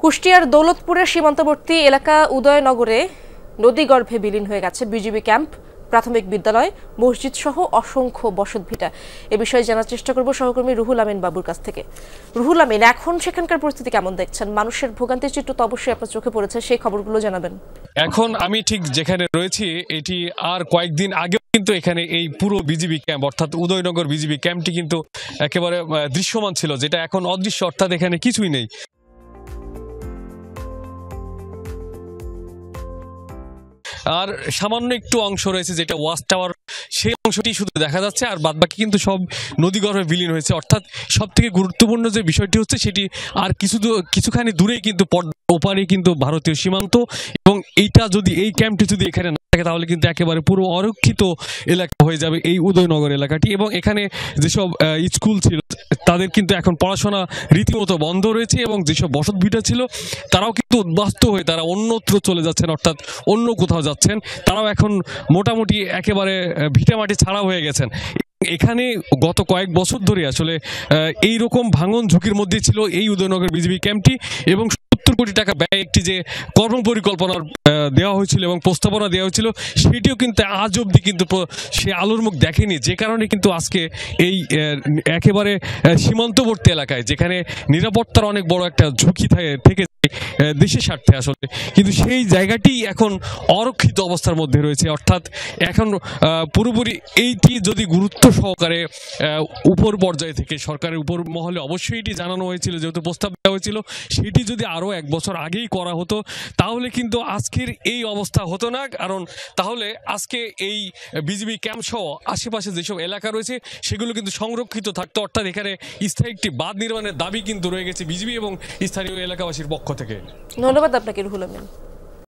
কুষ্টিয়ার দৌলতপুরের সীমান্তবর্তী এলাকা উদয়নগরে নদীগর্ভে বিলীন হয়ে গেছে বিজিবি ক্যাম্প, প্রাথমিক বিদ্যালয়, মসজিদ সহ অসংখ্য বসতভিটা। এ বিষয়ে জানার চেষ্টা করব সহকর্মী রুহুল আমিন বাবুর কাছ থেকে। রুহুল আমিন, এখন সেখানকার পরিস্থিতি কেমন দেখছেন? মানুষের ভোগান্তির চিত্র তো অবশ্যই আপনার চোখে পড়েছে, সেই খবরগুলো জানাবেন। এখন আমি ঠিক যেখানে রয়েছি এটি আর কয়েকদিন আগে কিন্তু এখানে এই পুরো বিজিবি ক্যাম্প অর্থাৎ উদয়নগর বিজিবি ক্যাম্পটি কিন্তু একেবারে দৃশ্যমান ছিল, যেটা এখন অদৃশ্য, অর্থাৎ এখানে কিছুই নেই। আর সামান্য একটু অংশ রয়েছে যেটা ওয়াচ টাওয়ার, সেই অংশটি শুধু দেখা যাচ্ছে, আর বাদবাকি কিন্তু সব নদীগর্ভে বিলীন হয়েছে। অর্থাৎ সব থেকে গুরুত্বপূর্ণ যে বিষয়টি হচ্ছে সেটি আর কিছুখানি দূরেই কিন্তু ওপারে কিন্তু ভারতীয় সীমান্ত, এবং এইটা যদি এই ক্যাম্পটি যদি এখানে না থাকে তাহলে কিন্তু একেবারে পুরো অরক্ষিত এলাকা হয়ে যাবে এই উদয়নগর এলাকাটি। এবং এখানে যেসব স্কুল ছিল তাদের কিন্তু এখন পড়াশোনা রীতিমতো বন্ধ রয়েছে, এবং যেসব বসতভিটা ছিল তারাও কিন্তু উদ্বাস্তু হয়ে তারা অন্যত্র চলে যাচ্ছেন, অর্থাৎ অন্য কোথাও যাচ্ছেন। তারাও এখন মোটামুটি একেবারে ভিটামাটি ছাড়া হয়ে গেছেন। এখানে গত কয়েক বছর ধরে আসলে এই রকম ভাঙন ঝুঁকির মধ্যে ছিল এই উদয়নগর বিজিবি ক্যাম্পটি, এবং 70 কোটি টাকা ব্যয় একটি যে কর্মপরিকল্পনা দেওয়া হয়েছিল এবং প্রস্তাবনা দেওয়া হয়েছিল সেটিও কিন্তু আজ অবধি কিন্তু সে আলোর মুখ দেখেনি। যে কারণে কিন্তু আজকে এই একেবারে সীমান্তবর্তী এলাকায়, যেখানে নিরাপত্তার অনেক বড় একটা ঝুঁকি থেকে দেশের স্বার্থে আসলে, কিন্তু সেই জায়গাটি এখন অরক্ষিত অবস্থার মধ্যে রয়েছে। অর্থাৎ এখন পুরোপুরি এইটি যদি গুরুত্ব সহকারে উপর পর্যায় থেকে সরকারের উপর মহলে অবশ্যই এটি জানানো হয়েছিল, যেহেতু প্রস্তাব দেওয়া হয়েছিল, সেটি যদি আরও 1 বছর আগেই করা হতো তাহলে কিন্তু আজকের এই অবস্থা হতো না। কারণ তাহলে আজকে এই বিজিবি ক্যাম্প সহ আশেপাশে যেসব এলাকা রয়েছে সেগুলো কিন্তু সংরক্ষিত থাকতো। অর্থাৎ এখানে স্থায়ী একটি বাঁধ নির্মাণের দাবি কিন্তু রয়ে গেছে বিজিবি এবং স্থানীয় এলাকাবাসীর পক্ষ থেকে। ধন্যবাদ আপনাকে রুহুল আমিন।